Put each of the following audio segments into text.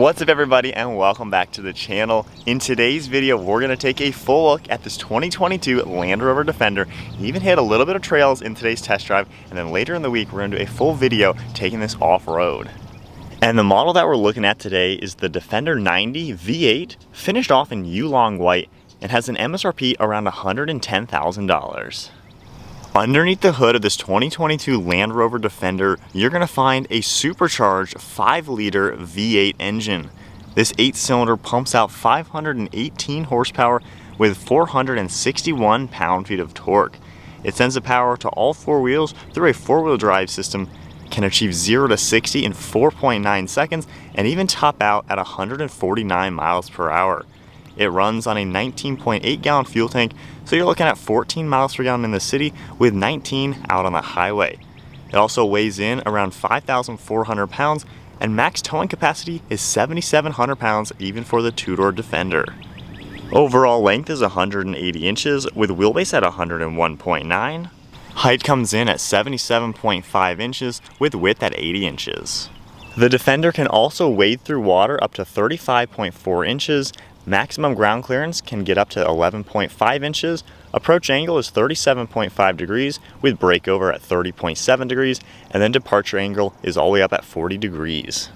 What's up everybody, and welcome back to the channel. In today's video, we're going to take a full look at this 2022 Land Rover Defender. Even hit a little bit of trails in today's test drive, and then later in the week we're going to do a full video taking this off-road. And the model that we're looking at today is the Defender 90 V8, finished off in Yulong white, and has an MSRP around $110,000. Underneath the hood of this 2022 Land Rover Defender, you're going to find a supercharged 5-liter V8 engine. This 8-cylinder pumps out 518 horsepower with 461 pound-feet of torque. It sends the power to all four wheels through a four-wheel drive system, can achieve 0 to 60 in 4.9 seconds, and even top out at 149 miles per hour. It runs on a 19.8 gallon fuel tank, so you're looking at 14 miles per gallon in the city with 19 out on the highway. It also weighs in around 5,400 pounds, and max towing capacity is 7,700 pounds even for the two-door Defender. Overall length is 180 inches with wheelbase at 101.9. Height comes in at 77.5 inches with width at 80 inches. The Defender can also wade through water up to 35.4 inches. Maximum ground clearance can get up to 11.5 inches. Approach angle is 37.5 degrees with breakover at 30.7 degrees, and then departure angle is all the way up at 40 degrees.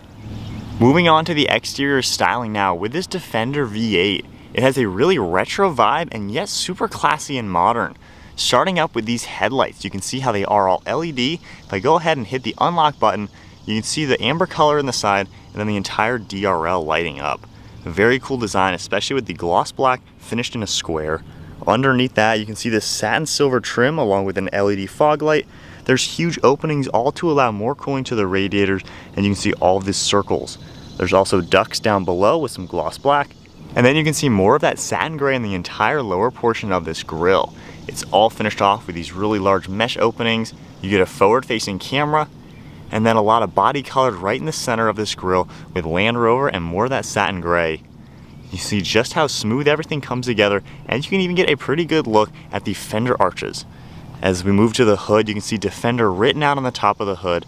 Moving on to the exterior styling now, with this Defender V8, it has a really retro vibe and yet super classy and modern. Starting up with these headlights, you can see how they are all LED. If I go ahead and hit the unlock button, you can see the amber color in the side and then the entire DRL lighting up. A very cool design, especially with the gloss black finished in a square. Underneath that, you can see this satin silver trim along with an LED fog light. There's huge openings, all to allow more cooling to the radiators, and you can see all of these circles. There's also ducts down below with some gloss black. And then you can see more of that satin gray in the entire lower portion of this grille. It's all finished off with these really large mesh openings. You get a forward-facing camera, and then a lot of body colored right in the center of this grille with Land Rover and more of that satin gray. You see just how smooth everything comes together, and you can even get a pretty good look at the fender arches. As we move to the hood, you can see Defender written out on the top of the hood.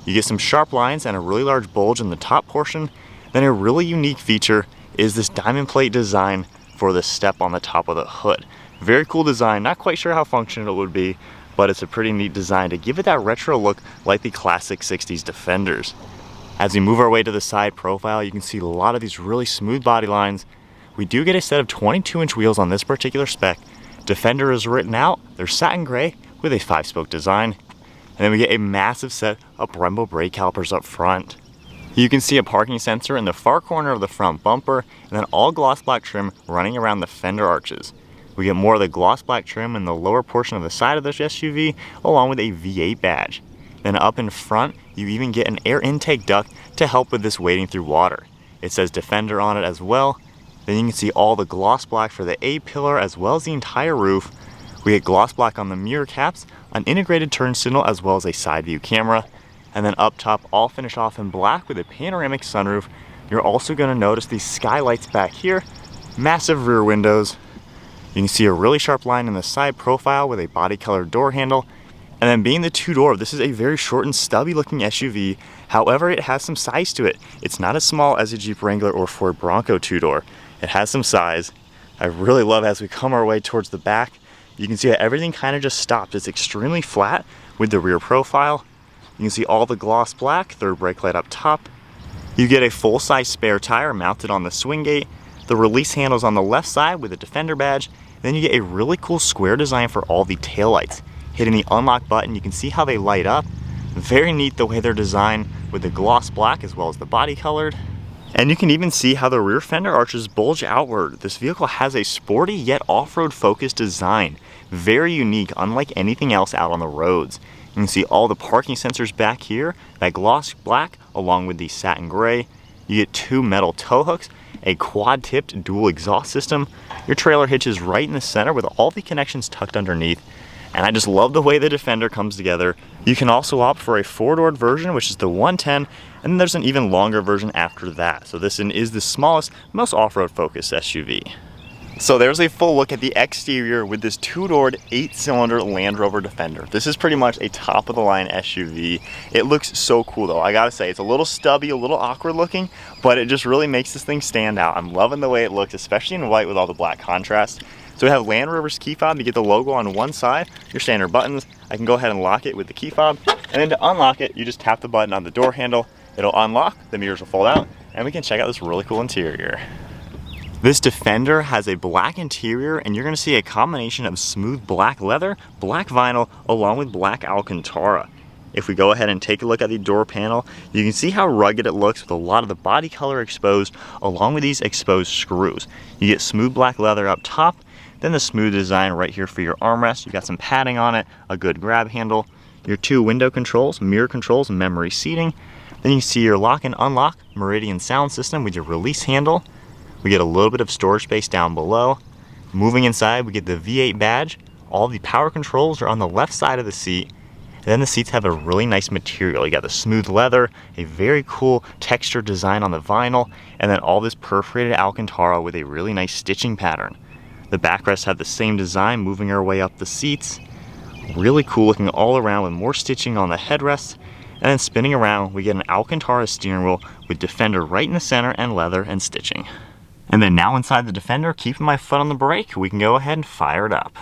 You get some sharp lines and a really large bulge in the top portion. Then a really unique feature is this diamond plate design for the step on the top of the hood. Very cool design, not quite sure how functional it would be, but it's a pretty neat design to give it that retro look like the classic 60s Defenders. As we move our way to the side profile, you can see a lot of these really smooth body lines. We do get a set of 22-inch wheels on this particular spec. Defender is written out, they're satin gray with a 5-spoke design. And then we get a massive set of Brembo brake calipers up front. You can see a parking sensor in the far corner of the front bumper, and then all gloss black trim running around the fender arches. We get more of the gloss black trim in the lower portion of the side of this SUV, along with a V8 badge. Then up in front, you even get an air intake duct to help with this wading through water. It says Defender on it as well. Then you can see all the gloss black for the A-pillar as well as the entire roof. We get gloss black on the mirror caps, an integrated turn signal as well as a side view camera. And then up top, all finished off in black with a panoramic sunroof. You're also going to notice these skylights back here, massive rear windows. You can see a really sharp line in the side profile with a body colored door handle. And then being the two-door, this is a very short and stubby looking SUV. However, it has some size to it. It's not as small as a Jeep Wrangler or Ford Bronco two-door. It has some size. I really love as we come our way towards the back, you can see that everything kind of just stops. It's extremely flat with the rear profile. You can see all the gloss black, third brake light up top. You get a full-size spare tire mounted on the swing gate. The release handles on the left side with a Defender badge. Then you get a really cool square design for all the taillights. Hitting the unlock button, you can see how they light up. Very neat the way they're designed with the gloss black as well as the body colored. And you can even see how the rear fender arches bulge outward. This vehicle has a sporty yet off-road focused design. Very unique, unlike anything else out on the roads. You can see all the parking sensors back here, that gloss black along with the satin gray. You get 2 metal tow hooks, a quad-tipped dual exhaust system. Your trailer hitch is right in the center with all the connections tucked underneath. And I just love the way the Defender comes together. You can also opt for a 4-door version, which is the 110, and then there's an even longer version after that. So this is the smallest, most off-road focused SUV. So there's a full look at the exterior with this two-doored 8-cylinder Land Rover Defender. This is pretty much a top-of-the-line SUV. It looks so cool though. I gotta say, it's a little stubby, a little awkward looking, but it just really makes this thing stand out. I'm loving the way it looks, especially in white with all the black contrast. So we have Land Rover's key fob. You get the logo on one side, your standard buttons. I can go ahead and lock it with the key fob, and then to unlock it, you just tap the button on the door handle. It'll unlock, the mirrors will fold out, and we can check out this really cool interior. This Defender has a black interior, and you're gonna see a combination of smooth black leather, black vinyl, along with black alcantara. If we go ahead and take a look at the door panel, you can see how rugged it looks with a lot of the body color exposed, along with these exposed screws. You get smooth black leather up top, then the smooth design right here for your armrest. You got some padding on it, a good grab handle, your 2 window controls, mirror controls, and memory seating. Then you see your lock and unlock Meridian sound system with your release handle. We get a little bit of storage space down below. Moving inside, we get the V8 badge. All the power controls are on the left side of the seat. And then the seats have a really nice material. You got the smooth leather, a very cool texture design on the vinyl, and then all this perforated alcantara with a really nice stitching pattern. The backrests have the same design, moving our way up the seats. Really cool looking all around with more stitching on the headrests. And then spinning around, we get an alcantara steering wheel with Defender right in the center and leather and stitching. And then now inside the Defender, keeping my foot on the brake, we can go ahead and fire it up.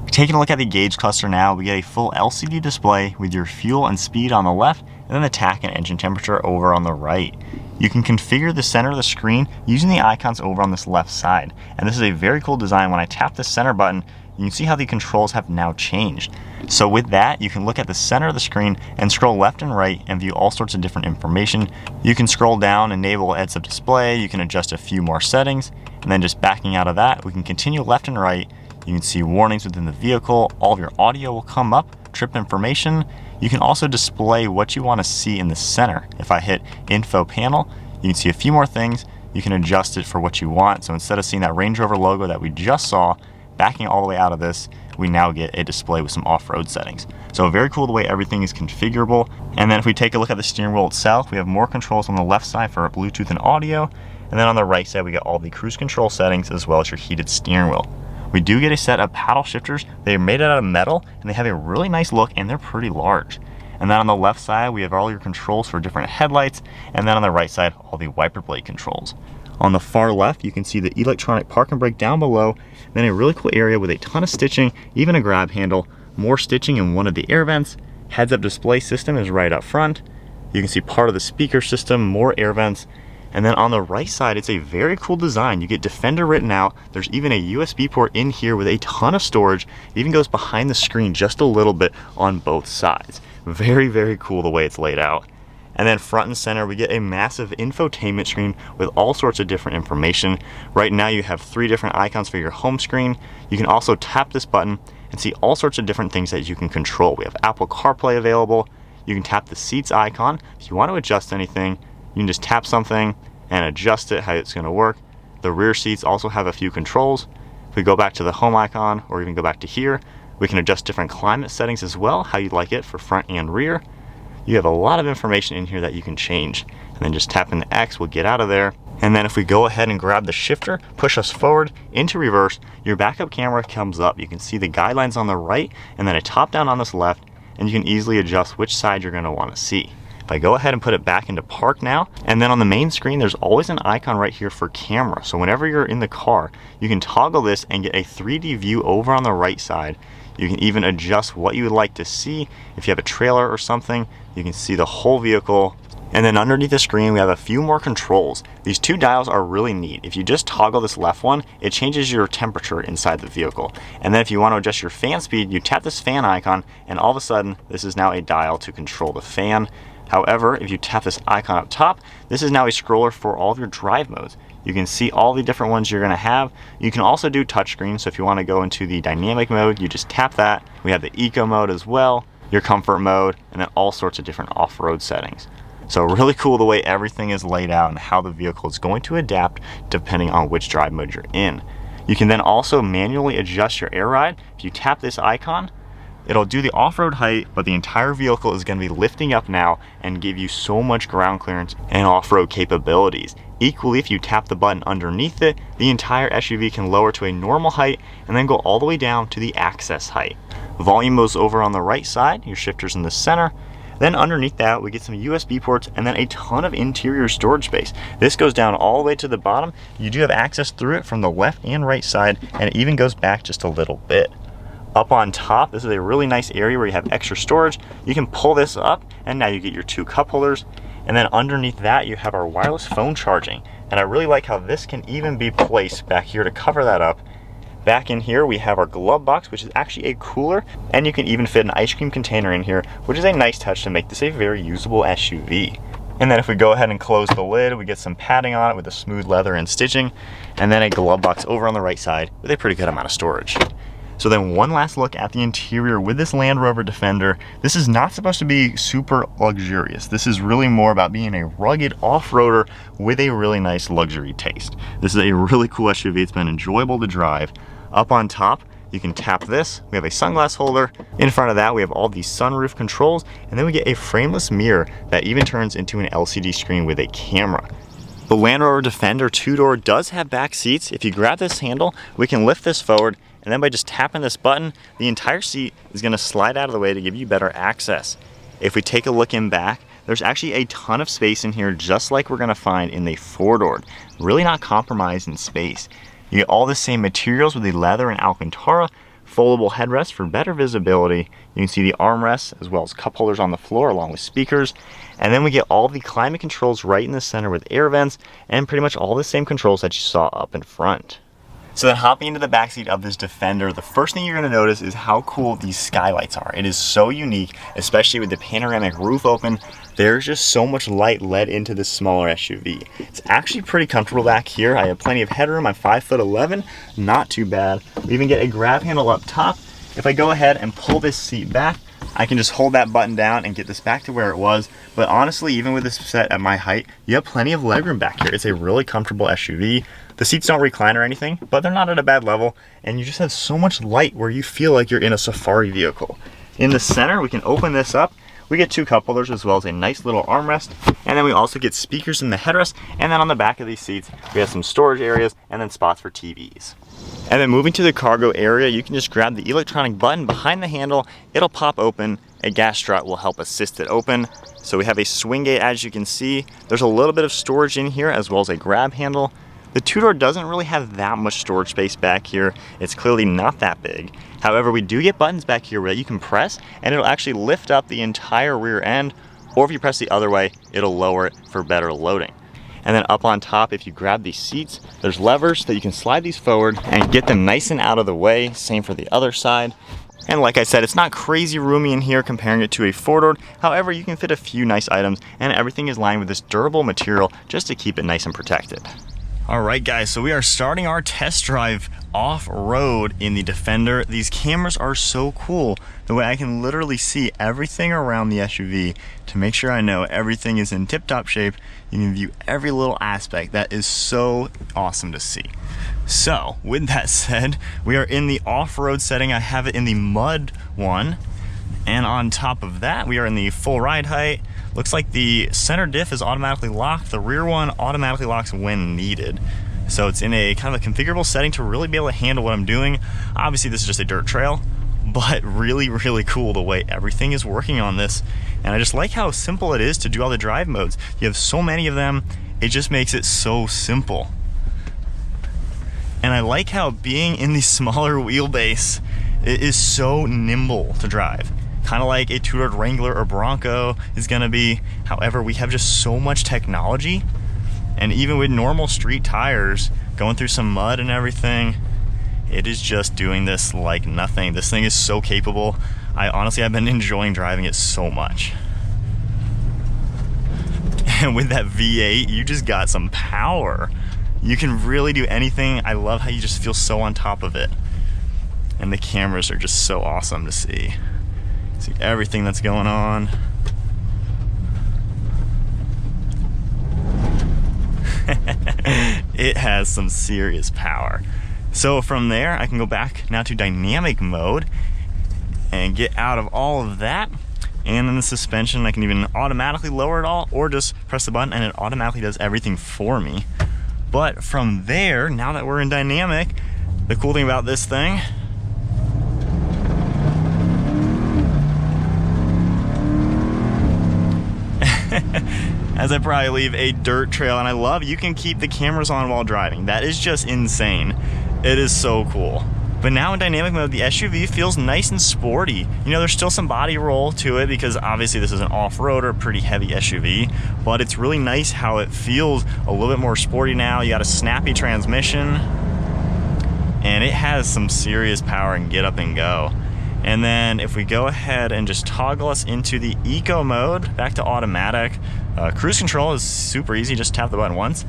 Taking a look at the gauge cluster now, we get a full LCD display with your fuel and speed on the left, and then the tach and engine temperature over on the right. You can configure the center of the screen using the icons over on this left side. And this is a very cool design. When I tap the center button, you can see how the controls have now changed. So with that, you can look at the center of the screen and scroll left and right and view all sorts of different information. You can scroll down, enable heads-up display, you can adjust a few more settings, and then just backing out of that, we can continue left and right. You can see warnings within the vehicle, all of your audio will come up, trip information. You can also display what you want to see in the center. If I hit info panel, you can see a few more things. You can adjust it for what you want. So instead of seeing that Range Rover logo that we just saw, backing all the way out of this, we now get a display with some off-road settings. So very cool the way everything is configurable. And then if we take a look at the steering wheel itself, we have more controls on the left side for Bluetooth and audio. And then on the right side, we get all the cruise control settings as well as your heated steering wheel. We do get a set of paddle shifters. They're made out of metal and they have a really nice look and they're pretty large. And then on the left side, we have all your controls for different headlights. And then on the right side, all the wiper blade controls. On the far left, you can see the electronic park and brake down below. Then a really cool area with a ton of stitching, even a grab handle, more stitching in one of the air vents. Heads-up display system is right up front. You can see part of the speaker system, more air vents. And then on the right side, it's a very cool design. You get Defender written out. There's even a USB port in here with a ton of storage. It even goes behind the screen just a little bit on both sides. Very, very cool the way it's laid out. And then front and center, we get a massive infotainment screen with all sorts of different information. Right now you have 3 different icons for your home screen. You can also tap this button and see all sorts of different things that you can control. We have Apple CarPlay available. You can tap the seats icon. If you want to adjust anything, you can just tap something and adjust it, how it's going to work. The rear seats also have a few controls. If we go back to the home icon or even go back to here, we can adjust different climate settings as well, how you'd like it for front and rear. You have a lot of information in here that you can change. And then just tapping the X will get out of there. And then if we go ahead and grab the shifter, push us forward into reverse, your backup camera comes up. You can see the guidelines on the right and then a top down on this left, and you can easily adjust which side you're going to want to see. If I go ahead and put it back into park now, and then on the main screen, there's always an icon right here for camera. So whenever you're in the car, you can toggle this and get a 3D view over on the right side. You can even adjust what you would like to see. If you have a trailer or something, you can see the whole vehicle. And then underneath the screen, we have a few more controls. These 2 dials are really neat. If you just toggle this left one, it changes your temperature inside the vehicle. And then if you want to adjust your fan speed, you tap this fan icon, and all of a sudden, this is now a dial to control the fan. However, if you tap this icon up top, this is now a scroller for all of your drive modes. You can see all the different ones you're going to have. You can also do touchscreen, so if you want to go into the dynamic mode, you just tap that. We have the eco mode as well. your comfort mode, and then all sorts of different off-road settings. So really cool the way everything is laid out and how the vehicle is going to adapt depending on which drive mode you're in. You can then also manually adjust your air ride. If you tap this icon, it'll do the off-road height, but the entire vehicle is going to be lifting up now and give you so much ground clearance and off-road capabilities. Equally, if you tap the button underneath it, the entire SUV can lower to a normal height and then go all the way down to the access height. Volume moves over on the right side, your shifter's in the center. Then underneath that, we get some USB ports and then a ton of interior storage space. This goes down all the way to the bottom. You do have access through it from the left and right side, and it even goes back just a little bit. Up on top, this is a really nice area where you have extra storage. You can pull this up, and now you get your 2 cup holders. And then underneath that, you have our wireless phone charging. And I really like how this can even be placed back here to cover that up. Back in here, we have our glove box, which is actually a cooler, and you can even fit an ice cream container in here, which is a nice touch to make this a very usable SUV. And then if we go ahead and close the lid, we get some padding on it with a smooth leather and stitching, and then a glove box over on the right side with a pretty good amount of storage. So then one last look at the interior with this Land Rover Defender. This is not supposed to be super luxurious. This is really more about being a rugged off-roader with a really nice luxury taste. This is a really cool SUV. It's been enjoyable to drive. Up on top, you can tap this. We have a sunglass holder. In front of that, we have all these sunroof controls, and then we get a frameless mirror that even turns into an LCD screen with a camera. The Land Rover Defender 2-door does have back seats. If you grab this handle, we can lift this forward, and then by just tapping this button, the entire seat is going to slide out of the way to give you better access. If we take a look in back, there's actually a ton of space in here, just like we're going to find in the 4-door. Really not compromised in space. You get all the same materials with the leather and alcantara, foldable headrests for better visibility. You can see the armrests as well as cup holders on the floor along with speakers. And then we get all the climate controls right in the center with air vents and pretty much all the same controls that you saw up in front. So then hopping into the backseat of this Defender, the first thing you're going to notice is how cool these skylights are. It is so unique, especially with the panoramic roof open. There's just so much light let into this smaller SUV. It's actually pretty comfortable back here. I have plenty of headroom. I'm 5'11", not too bad. We even get a grab handle up top. If I go ahead and pull this seat back, I can just hold that button down and get this back to where it was. But honestly, even with this set at my height, you have plenty of legroom back here. It's a really comfortable SUV. The seats don't recline or anything, but they're not at a bad level, and you just have so much light where you feel like you're in a safari vehicle. In the center, we can open this up. We get 2 cup holders as well as a nice little armrest, and then we also get speakers in the headrest, and then on the back of these seats, we have some storage areas and then spots for TVs. And then moving to the cargo area, you can just grab the electronic button behind the handle. It'll pop open. A gas strut will help assist it open. So we have a swing gate, as you can see. There's a little bit of storage in here as well as a grab handle. The 2-door doesn't really have that much storage space back here. It's clearly not that big. However, we do get buttons back here that you can press, and it'll actually lift up the entire rear end, or if you press the other way, it'll lower it for better loading. And then up on top, if you grab these seats, there's levers that you can slide these forward and get them nice and out of the way. Same for the other side. And like I said, it's not crazy roomy in here comparing it to a 4-door. However, you can fit a few nice items, and everything is lined with this durable material just to keep it nice and protected. All right, guys, so we are starting our test drive off-road in the Defender. These cameras are so cool, the way I can literally see everything around the SUV to make sure I know everything is in tip-top shape. You can view every little aspect. That is so awesome to see. So, with that said, we are in the off-road setting. I have it in the mud one, and on top of that, we are in the full ride height. Looks like the center diff is automatically locked. The rear one automatically locks when needed. So it's in a kind of a configurable setting to really be able to handle what I'm doing. Obviously this is just a dirt trail, but really, really cool the way everything is working on this. And I just like how simple it is to do all the drive modes. You have so many of them, it just makes it so simple. And I like how being in the smaller wheelbase, it is so nimble to drive. Kind of like a 2-door Wrangler or Bronco is gonna be. However, we have just so much technology, and even with normal street tires, going through some mud and everything, it is just doing this like nothing. This thing is so capable. Honestly, I've been enjoying driving it so much. And with that V8, you just got some power. You can really do anything. I love how you just feel so on top of it. And the cameras are just so awesome to see. See everything that's going on. It has some serious power. So from there, I can go back now to dynamic mode and get out of all of that. And then the suspension, I can even automatically lower it all or just press the button and it automatically does everything for me. But from there, now that we're in dynamic, the cool thing about this thing, as I probably leave a dirt trail, and I love you can keep the cameras on while driving. That is just insane. It is so cool. But now in dynamic mode, the SUV feels nice and sporty. You know, there's still some body roll to it because obviously this is an off-roader, pretty heavy SUV, but it's really nice how it feels a little bit more sporty now. You got a snappy transmission, and it has some serious power and get up and go. And then if we go ahead and just toggle us into the eco mode, back to automatic, cruise control is super easy, just tap the button once.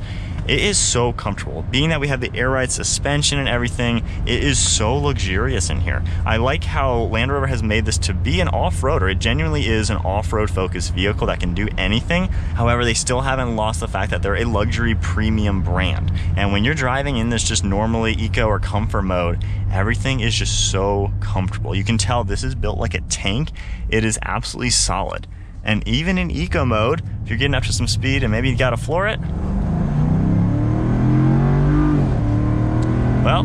It is so comfortable. Being that we have the air ride suspension and everything, it is so luxurious in here. I like how Land Rover has made this to be an off-roader. It genuinely is an off-road focused vehicle that can do anything. However, they still haven't lost the fact that they're a luxury premium brand. And when you're driving in this just normally eco or comfort mode, everything is just so comfortable. You can tell this is built like a tank. It is absolutely solid. And even in eco mode, if you're getting up to some speed and maybe you gotta floor it, well,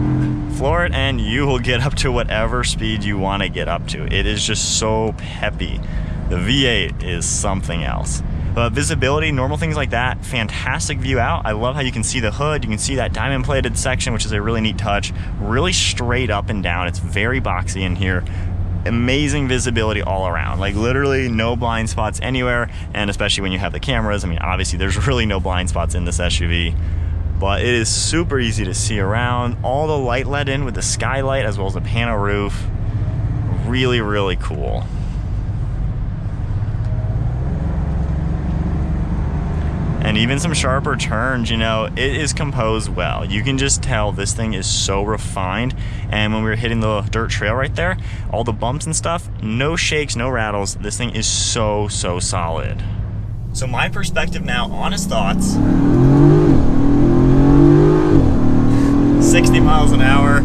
floor it and you will get up to whatever speed you want to get up to. It is just so peppy. The V8 is something else. Visibility, normal things like that, fantastic view out. I love how you can see the hood. You can see that diamond plated section, which is a really neat touch. Really straight up and down. It's very boxy in here. Amazing visibility all around, like literally no blind spots anywhere, and especially when you have the cameras, I mean obviously there's really no blind spots in this SUV, but it is super easy to see around. All the light let in with the skylight as well as the pano roof. Really, really cool. And even some sharper turns, you know, it is composed well. You can just tell this thing is so refined. And when we were hitting the dirt trail right there, all the bumps and stuff, no shakes, no rattles. This thing is so, so solid. So my perspective now, honest thoughts, 60 miles an hour.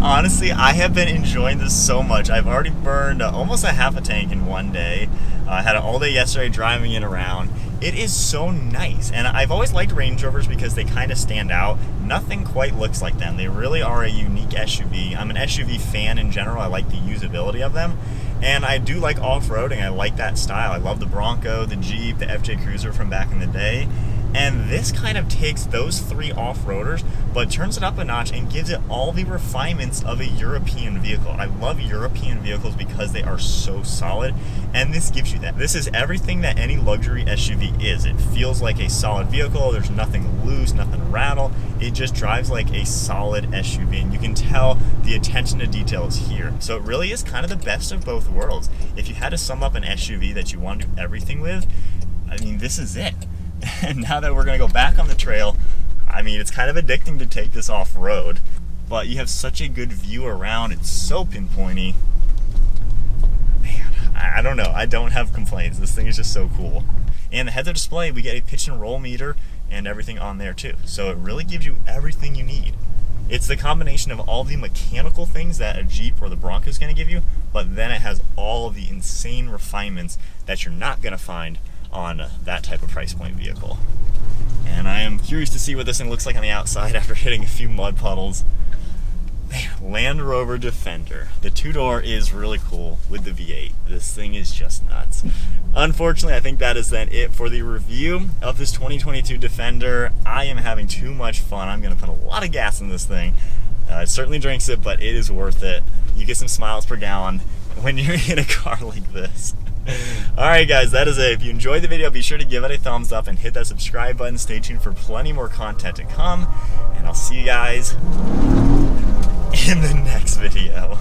Honestly, I have been enjoying this so much. I've already burned almost a half a tank in one day. I had it all day yesterday driving it around. It is so nice, and I've always liked Range Rovers because they kind of stand out. Nothing quite looks like them. They really are a unique SUV. I'm an SUV fan in general. I like the usability of them, and I do like off-roading. I like that style. I love the Bronco, the Jeep, the FJ Cruiser from back in the day. And this kind of takes those three off-roaders, but turns it up a notch and gives it all the refinements of a European vehicle. I love European vehicles because they are so solid, and this gives you that. This is everything that any luxury SUV is. It feels like a solid vehicle. There's nothing loose, nothing rattle. It just drives like a solid SUV, and you can tell the attention to detail is here. So it really is kind of the best of both worlds. If you had to sum up an SUV that you want to do everything with, I mean, this is it. And now that we're going to go back on the trail, I mean, it's kind of addicting to take this off-road, but you have such a good view around. It's so pinpointy. Man, I don't know. I don't have complaints. This thing is just so cool. And the heads-up display, we get a pitch and roll meter and everything on there too. So it really gives you everything you need. It's the combination of all the mechanical things that a Jeep or the Bronco is going to give you, but then it has all of the insane refinements that you're not going to find on that type of price point vehicle. And I am curious to see what this thing looks like on the outside after hitting a few mud puddles. Man, Land Rover Defender. The two-door is really cool with the V8. This thing is just nuts. Unfortunately, I think that is then it for the review of this 2022 Defender. I am having too much fun. I'm going to put a lot of gas in this thing. It certainly drinks it, but it is worth it. You get some smiles per gallon when you're in a car like this. Alright guys, that is it. If you enjoyed the video, be sure to give it a thumbs up and hit that subscribe button. Stay tuned for plenty more content to come, and I'll see you guys in the next video.